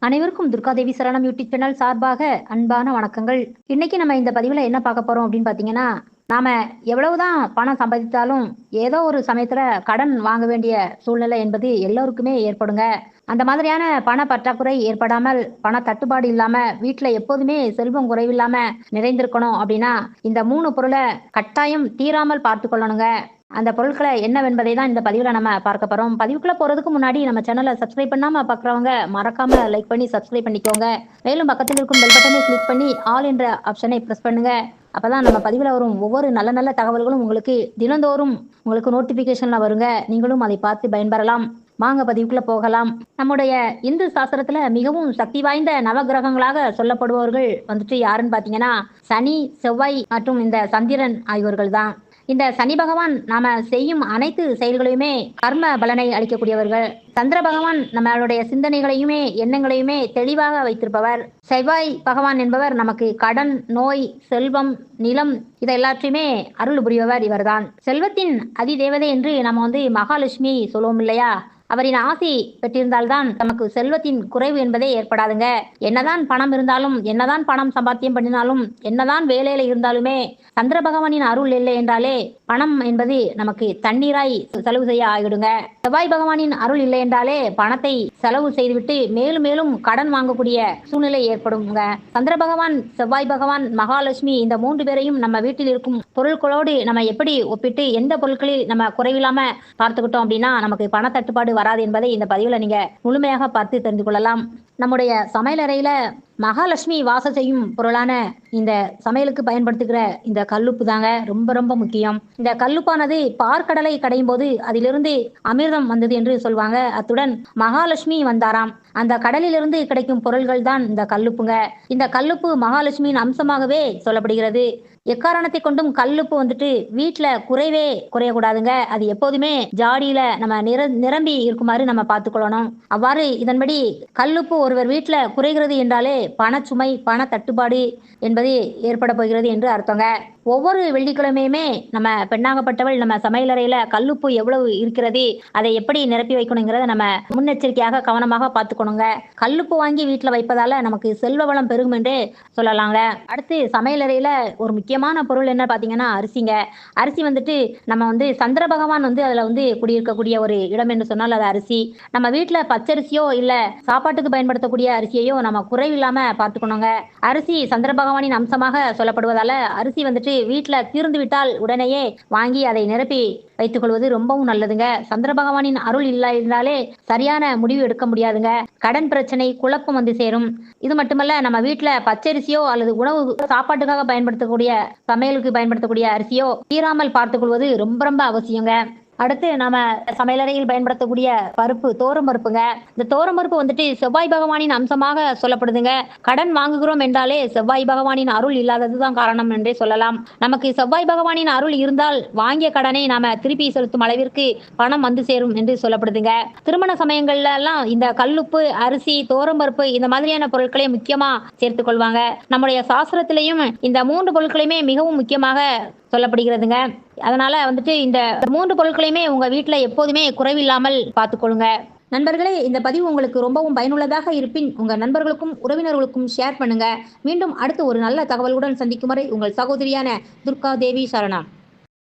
அனைவருக்கும் துர்காதேவி சரணம் YouTube channel சார்பாக அன்பான வணக்கங்கள். இன்னைக்கு நம்ம இந்த பதிவில் என்ன பார்க்க போறோம் அப்படின்னு பார்த்தீங்கன்னா, நாம எவ்வளவுதான் பணம் சம்பாதித்தாலும் ஏதோ ஒரு சமயத்துல கடன் வாங்க வேண்டிய சூழ்நிலை என்பது எல்லோருக்குமே ஏற்படுங்க. அந்த மாதிரியான பண பற்றாக்குறை ஏற்படாமல், பண தட்டுப்பாடு இல்லாம, வீட்டுல எப்போதுமே செல்வம் குறைவில்லாம நிறைந்திருக்கணும் அப்படின்னா, இந்த 3 பொருளை கட்டாயம் தீராமல் பார்த்து கொள்ளணுங்க. அந்த பொருட்களை என்னவென்பதை தான் இந்த பதிவுல நம்ம பார்க்க போறோம். பதிவுக்குள்ள போறதுக்கு முன்னாடி நம்ம சேனலை சப்ஸ்கிரைப் பண்ணாம பார்க்குறவங்க மறக்காம லைக் பண்ணி சப்ஸ்கிரைப் பண்ணிக்கோங்க. மேலும் பக்கத்தில் இருக்கும் பெல் பட்டனை கிளிக் பண்ணி ஆல் என்ற ஆப்ஷனை பிரஸ் பண்ணுங்க. அப்பதான் நம்ம பதிவுல வரும் ஒவ்வொரு நல்ல நல்ல தகவல்களும் உங்களுக்கு தினந்தோறும் உங்களுக்கு நோட்டிபிகேஷன்ல வருங்க. நீங்களும் அதை பார்த்து பயன்பெறலாம். வாங்க பதிவுக்குள்ள போகலாம். நம்முடைய இந்து சாஸ்திரத்துல மிகவும் சக்தி வாய்ந்த நவகிரகங்களாக சொல்லப்படுபவர்கள் வந்துட்டு யாருன்னு பாத்தீங்கன்னா, சனி, செவ்வாய் மற்றும் இந்த சந்திரன் ஆகியோர்கள் தான். இந்த சனி பகவான் நாம செய்யும் அனைத்து செயல்களையுமே கர்ம பலனை அளிக்கக்கூடியவர்கள். சந்திர பகவான் நம்மளுடைய சிந்தனைகளையுமே எண்ணங்களையுமே தெளிவாக வைத்திருப்பவர். செவ்வாய் பகவான் என்பவர் நமக்கு கடன், நோய், செல்வம், நிலம் இதை எல்லாத்தையுமே அருள் புரிபவர் இவர்தான். செல்வத்தின் அதிதேவதை என்று நம்ம மகாலட்சுமி சொல்லுவோம் இல்லையா? அவரின் ஆசி பெற்றிருந்தால்தான் நமக்கு செல்வத்தின் குறைவு என்பதே ஏற்படாதுங்க. என்னதான் பணம் இருந்தாலும், என்னதான் பணம் சம்பாத்தியம் பண்ணினாலும், என்னதான் வேலையில இருந்தாலுமே சந்திர பகவானின் அருள் இல்லை என்றாலே பணம் என்பது நமக்கு தண்ணீராய் செலவு செய்ய ஆகிடுங்க. செவ்வாய் பகவானின் அருள் இல்லை என்றாலே பணத்தை செலவு செய்துவிட்டு மேலும் மேலும் கடன் வாங்கக்கூடிய சூழ்நிலை ஏற்படுங்க. சந்திர பகவான், செவ்வாய் பகவான், மகாலட்சுமி இந்த 3 பேரையும் நம்ம வீட்டில் இருக்கும் பொருட்களோடு நம்ம எப்படி ஒப்பிட்டு எந்த பொருட்களில் நம்ம குறைவில்லாம பார்த்துக்கிட்டோம் அப்படின்னா நமக்கு பண தட்டுப்பாடு வராது என்பதை இந்த பதிவுல நீங்க முழுமையாக பார்த்து தெரிந்து கொள்ளலாம். நம்முடைய சமையலறையில மகாலட்சுமி வாசம் செய்யும் பொருளான இந்த சமையலுக்கு பயன்படுத்துகிற இந்த கல்லுப்பு தாங்க ரொம்ப ரொம்ப முக்கியம். இந்த கல்லுப்பானது பார்க்கடலை கடையும் போது அதிலிருந்து அமிர்தம் வந்தது என்று சொல்வாங்க. அத்துடன் மகாலட்சுமி வந்தாராம். அந்த கடலிலிருந்து கிடைக்கும் பொருள்கள் தான் இந்த கல்லுப்புங்க. இந்த கல்லுப்பு மகாலட்சுமியின் அம்சமாகவே சொல்லப்படுகிறது. எக்காரணத்தை கொண்டும் கல்லுப்பு வீட்டுல குறைவே குறையக்கூடாதுங்க. அது எப்போதுமே ஜாடியில நம்ம நிரம்பி இருக்குமாறு நம்ம பார்த்துக்கொள்ளணும். அவ்வாறு இதன்படி கல்லுப்பு ஒருவர் வீட்டுல குறைகிறது என்றாலே பணச்சுமை, பண தட்டுப்பாடு என்பது ஏற்பட போகிறது என்று அர்த்தங்க. ஒவ்வொரு வெள்ளிக்கிழமையுமே நம்ம பெண்ணாகப்பட்டவள் நம்ம சமையலறையில கல்லுப்பு எவ்வளவு இருக்கிறது, அதை எப்படி நிரப்பி வைக்கணுங்கிறத நம்ம முன்னெச்சரிக்கையாக கவனமாக பார்த்துக்கணுங்க. கல்லுப்பு வாங்கி வீட்டுல வைப்பதால நமக்கு செல்வ வளம் பெருகும் என்றே சொல்லலாங்க. அடுத்து சமையலறையில ஒரு முக்கியமான பொருள் என்ன பாத்தீங்கன்னா அரிசிங்க. அரிசி நம்ம சந்திர பகவான் அதுல குடியிருக்கக்கூடிய ஒரு இடம் என்று சொன்னால் அது அரிசி. நம்ம வீட்டுல பச்சரிசியோ இல்ல சாப்பாட்டுக்கு பயன்படுத்தக்கூடிய அரிசியையோ நம்ம குறைவில்லாம பார்த்துக்கணுங்க. அரிசி சந்திர பகவானின் அம்சமாக சொல்லப்படுவதால அரிசி வீட்டுல தீர்ந்து விட்டால் உடனேயே வாங்கி அதை நிரப்பி வைத்துக் கொள்வது ரொம்பவும் நல்லதுங்க. சந்திர பகவானின் அருள் இல்லை என்றாலே சரியான முடிவு எடுக்க முடியாதுங்க. கடன் பிரச்சனை, குழப்பம் சேரும். இது மட்டுமல்ல, நம்ம வீட்டுல பச்சரிசியோ அல்லது உணவு சாப்பாட்டுக்காக பயன்படுத்தக்கூடிய சமையலுக்கு பயன்படுத்தக்கூடிய அரிசியோ தீராமல் பார்த்துக் கொள்வது ரொம்ப ரொம்ப அவசியங்க. அடுத்து நாம சமையலறையில் பயன்படுத்தக்கூடிய பருப்பு தோரம் பருப்புங்க. இந்த தோரம் பருப்பு செவ்வாய் பகவானின் அம்சமாக சொல்லப்படுதுங்க. கடன் வாங்குகிறோம் என்றாலே செவ்வாய் பகவானின் அருள் இல்லாததுதான் காரணம் என்றே சொல்லலாம். நமக்கு செவ்வாய் பகவானின் அருள் இருந்தால் வாங்கிய கடனை நாம திருப்பி செலுத்தும் அளவிற்கு பணம் சேரும் என்று சொல்லப்படுதுங்க. திருமண சமயங்கள்ல எல்லாம் இந்த கல்லுப்பு, அரிசி, தோரம் பருப்பு இந்த மாதிரியான பொருட்களை முக்கியமா சேர்த்துக் கொள்வாங்க. நம்முடைய சாஸ்திரத்திலையும் இந்த 3 பொருட்களையுமே மிகவும் முக்கியமாக சொல்லப்படுகிறதுங்க. அதனால இந்த 3 பொருட்களையுமே உங்க வீட்டுல எப்போதுமே குறைவில்லாமல் பார்த்துக்கொள்ளுங்க. நண்பர்களே, இந்த பதிவு உங்களுக்கு ரொம்பவும் பயனுள்ளதாக இருப்பின் உங்க நண்பர்களுக்கும் உறவினர்களுக்கும் ஷேர் பண்ணுங்க. மீண்டும் அடுத்து ஒரு நல்ல தகவலுடன் சந்திக்கும் வரை உங்கள் சகோதரியான துர்காதேவி சரணம்.